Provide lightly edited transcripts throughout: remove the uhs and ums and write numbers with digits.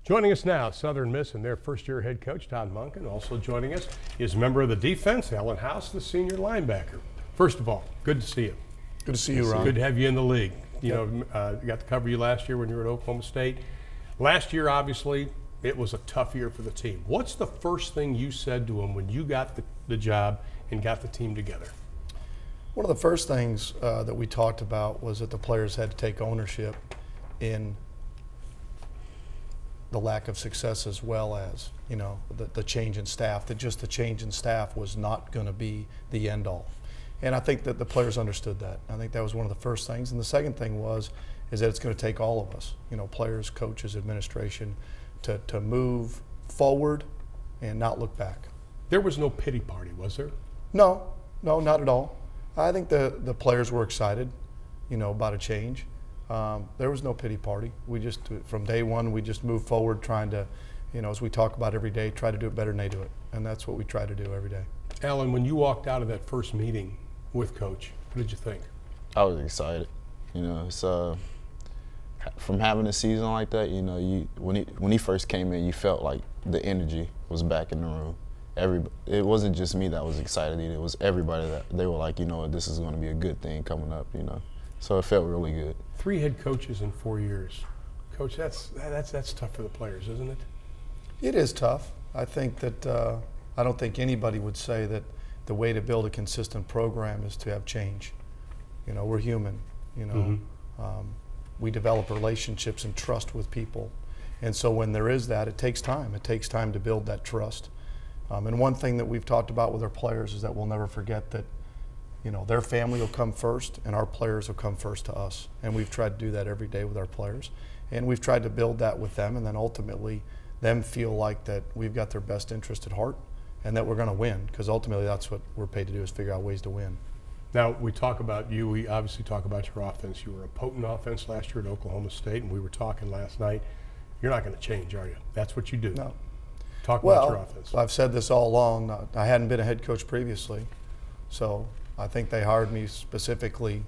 Joining us now, Southern Miss and their first-year head coach, Todd Monken. Also joining us is member of the defense, Alan House, the senior linebacker. First of all, good to see you. Good to see you, Ron. Good to have you in the league. You know, got to cover you last year when you were at Oklahoma State. Last year, obviously, it was a tough year for the team. What's the first thing you said to them when you got the job and got the team together? One of the first things that we talked about was that the players had to take ownership in the lack of success, as well as, you know, the change in staff, that just the change in staff was not going to be the end all. And I think that the players understood that. I think that was one of the first things. And the second thing is that it's going to take all of us, you know, players, coaches, administration, to move forward and not look back. There was no pity party, was there? No, not at all. I think the players were excited, you know, about a change. There was no pity party. We just, from day one, we just moved forward trying to, you know, as we talk about every day, try to do it better than they do it. And that's what we try to do every day. Alan, when you walked out of that first meeting with Coach, what did you think? I was excited. You know, it's from having a season like that, you know, when he first came in, you felt like the energy was back in the room. It wasn't just me that was excited either. It was everybody that they were like, you know, this is going to be a good thing coming up, you know. So it felt really good. 3 head coaches in 4 years. Coach, that's tough for the players, isn't it? It is tough. I think that I don't think anybody would say that the way to build a consistent program is to have change. You know, we're human. You know, we develop relationships and trust with people, and so when there is that, it takes time. It takes time to build that trust. And one thing that we've talked about with our players is that we'll never forget that, you know, their family will come first and our players will come first to us. And we've tried to do that every day with our players. And we've tried to build that with them, and then ultimately them feel like that we've got their best interest at heart and that we're going to win, because ultimately that's what we're paid to do, is figure out ways to win. Now, we talk about you. We obviously talk about your offense. You were a potent offense last year at Oklahoma State, and we were talking last night. You're not going to change, are you? That's what you do. No. Talk about your offense. I've said this all along. I hadn't been a head coach previously, so I think they hired me specifically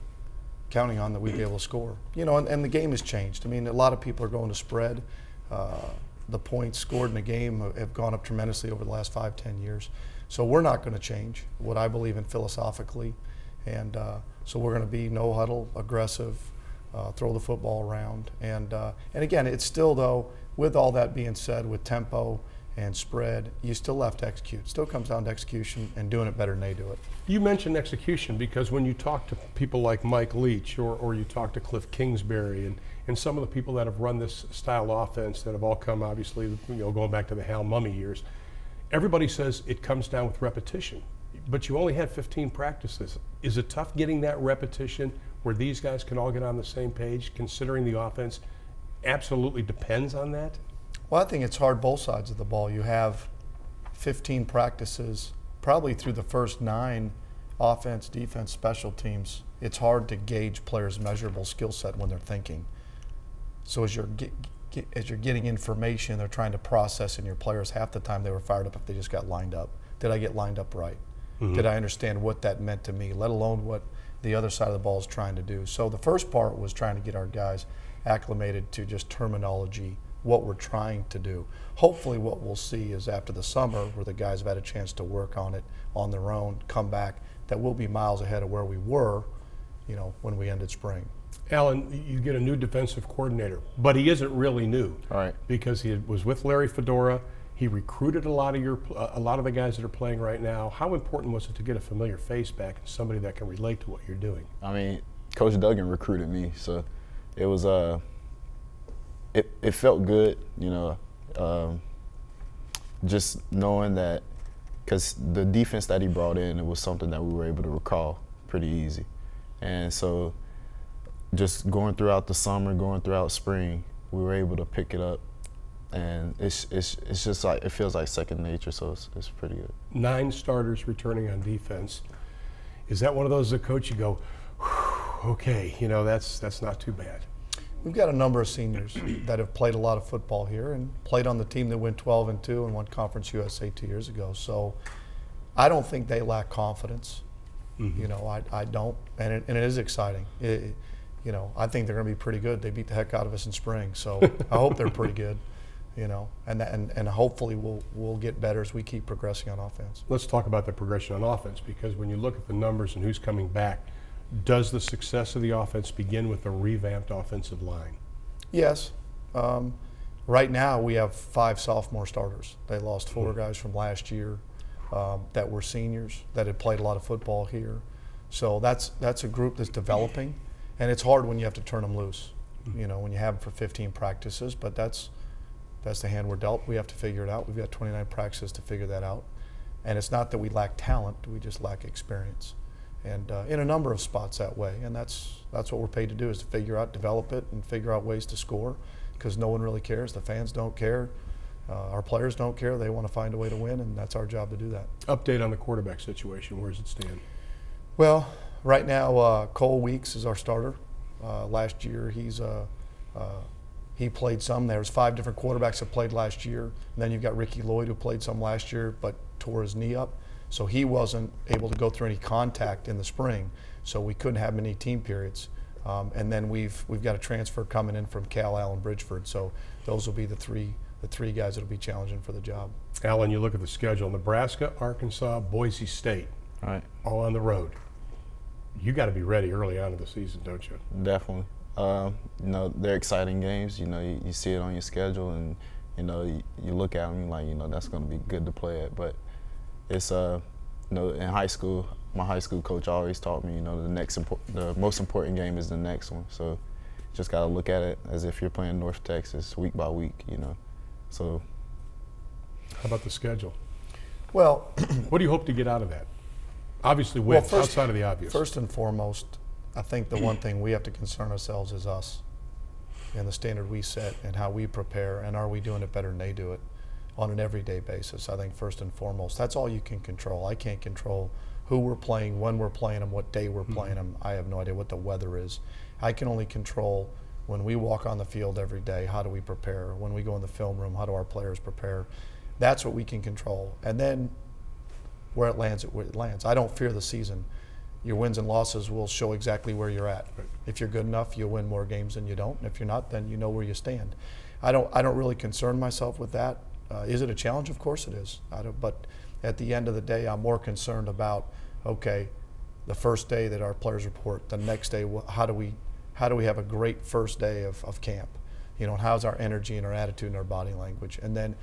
counting on that we'd be able to score. You know, and the game has changed. I mean, a lot of people are going to spread. The points scored in a game have gone up tremendously over the last 5-10 years. So we're not going to change what I believe in philosophically. And so we're going to be no huddle, aggressive, throw the football around. And again, it's still, though, with all that being said, with tempo and spread, you still have to execute. It still comes down to execution and doing it better than they do it. You mentioned execution because when you talk to people like Mike Leach or you talk to Cliff Kingsbury and some of the people that have run this style offense that have all come, obviously, you know, going back to the Hal Mummy years, everybody says it comes down with repetition. But you only had 15 practices. Is it tough getting that repetition where these guys can all get on the same page, considering the offense absolutely depends on that? Well, I think it's hard both sides of the ball. You have 15 practices, probably through the first 9 offense, defense, special teams. It's hard to gauge players' measurable skill set when they're thinking. So as you're getting information, they're trying to process in your players. Half the time they were fired up if they just got lined up. Did I get lined up right? Did I understand what that meant to me, let alone what the other side of the ball is trying to do? So the first part was trying to get our guys acclimated to just terminology, what we're trying to do. Hopefully what we'll see is after the summer, where the guys have had a chance to work on it on their own, come back, that we'll be miles ahead of where we were, you know, when we ended spring. Alan, you get a new defensive coordinator, but he isn't really new. All right. Because he was with Larry Fedora. He recruited a lot of the guys that are playing right now. How important was it to get a familiar face back and somebody that can relate to what you're doing? I mean, Coach Duggan recruited me, so it was it felt good, you know, just knowing that, because the defense that he brought in, it was something that we were able to recall pretty easy. And so just going throughout the summer, going throughout spring, we were able to pick it up. And it's just like, it feels like second nature, so it's pretty good. 9 starters returning on defense. Is that one of those, the coach, you go, okay, you know, that's not too bad? We've got a number of seniors that have played a lot of football here and played on the team that went 12-2 and won Conference USA 2 years ago. So I don't think they lack confidence. You know, I don't, and it is exciting. You know, I think they're going to be pretty good. They beat the heck out of us in spring, so I hope they're pretty good. you know, and hopefully we'll get better as we keep progressing on offense. Let's talk about the progression on offense, because when you look at the numbers and who's coming back, does the success of the offense begin with a revamped offensive line? Yes. Right now we have 5 sophomore starters. They lost 4 guys from last year that were seniors that had played a lot of football here. So that's a group that's developing, and it's hard when you have to turn them loose. You know, when you have them for 15 practices, but that's the hand we're dealt. We have to figure it out. We've got 29 practices to figure that out. And it's not that we lack talent, we just lack experience. And in a number of spots that way. And that's what we're paid to do, is to figure out, develop it, and figure out ways to score, because no one really cares. The fans don't care. Our players don't care. They want to find a way to win, and that's our job to do that. Update on the quarterback situation. Where does it stand? Well, right now, Cole Weeks is our starter. Last year, he played some. There was 5 different quarterbacks that played last year. And then you've got Ricky Lloyd, who played some last year but tore his knee up. So he wasn't able to go through any contact in the spring. So we couldn't have many team periods. And then we've got a transfer coming in from Cal Allen Bridgeford. So those will be the three guys that will be challenging for the job. Alan, you look at the schedule: Nebraska, Arkansas, Boise State, Right. all on the road. You got to be ready early on in the season, don't you? Definitely. You know, they're exciting games. You know, you see it on your schedule, and you know, you look at them, you're like, you know, that's going to be good to play at. But it's, you know, in high school, my high school coach always taught me, you know, the most important game is the next one. So just got to look at it as if you're playing North Texas week by week, you know. So. How about the schedule? Well, What do you hope to get out of that? Obviously, wins, outside of the obvious. First and foremost, I think the one thing we have to concern ourselves is us and the standard we set and how we prepare, and are we doing it better than they do it on an everyday basis. I think first and foremost, that's all you can control. I can't control who we're playing, when we're playing them, what day we're playing them. I have no idea what the weather is. I can only control when we walk on the field every day, how do we prepare? When we go in the film room, how do our players prepare? That's what we can control. And then where it lands, it lands. I don't fear the season. Your wins and losses will show exactly where you're at. Right. If you're good enough, you'll win more games than you don't. And if you're not, then you know where you stand. I don't really concern myself with that. Is it a challenge? Of course it is. But at the end of the day, I'm more concerned about, okay, the first day that our players report, the next day, how do we have a great first day of camp? You know, how's our energy and our attitude and our body language? And then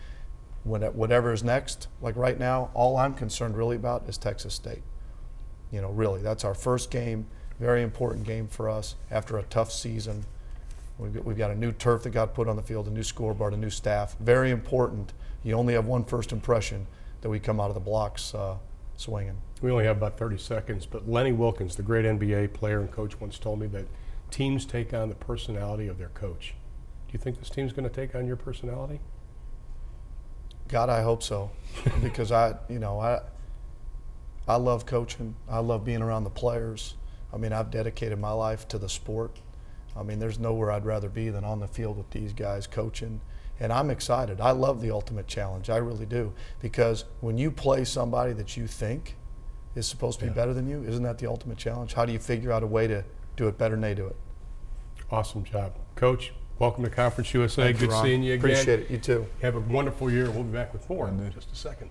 whatever is next, like right now, all I'm concerned really about is Texas State. You know, really, that's our first game, very important game for us after a tough season. We've got a new turf that got put on the field, a new scoreboard, a new staff. Very important. You only have one first impression, that we come out of the blocks swinging. We only have about 30 seconds, but Lenny Wilkens, the great NBA player and coach, once told me that teams take on the personality of their coach. Do you think this team's going to take on your personality? God, I hope so, because I love coaching. I love being around the players. I mean, I've dedicated my life to the sport. I mean, there's nowhere I'd rather be than on the field with these guys coaching. And I'm excited. I love the ultimate challenge. I really do. Because when you play somebody that you think is supposed to be better than you, isn't that the ultimate challenge? How do you figure out a way to do it better than they do it? Awesome job. Coach, welcome to Conference USA. Thank you, Good Ron. seeing you again. Appreciate it. You too. Have a wonderful year. We'll be back with more in just a second.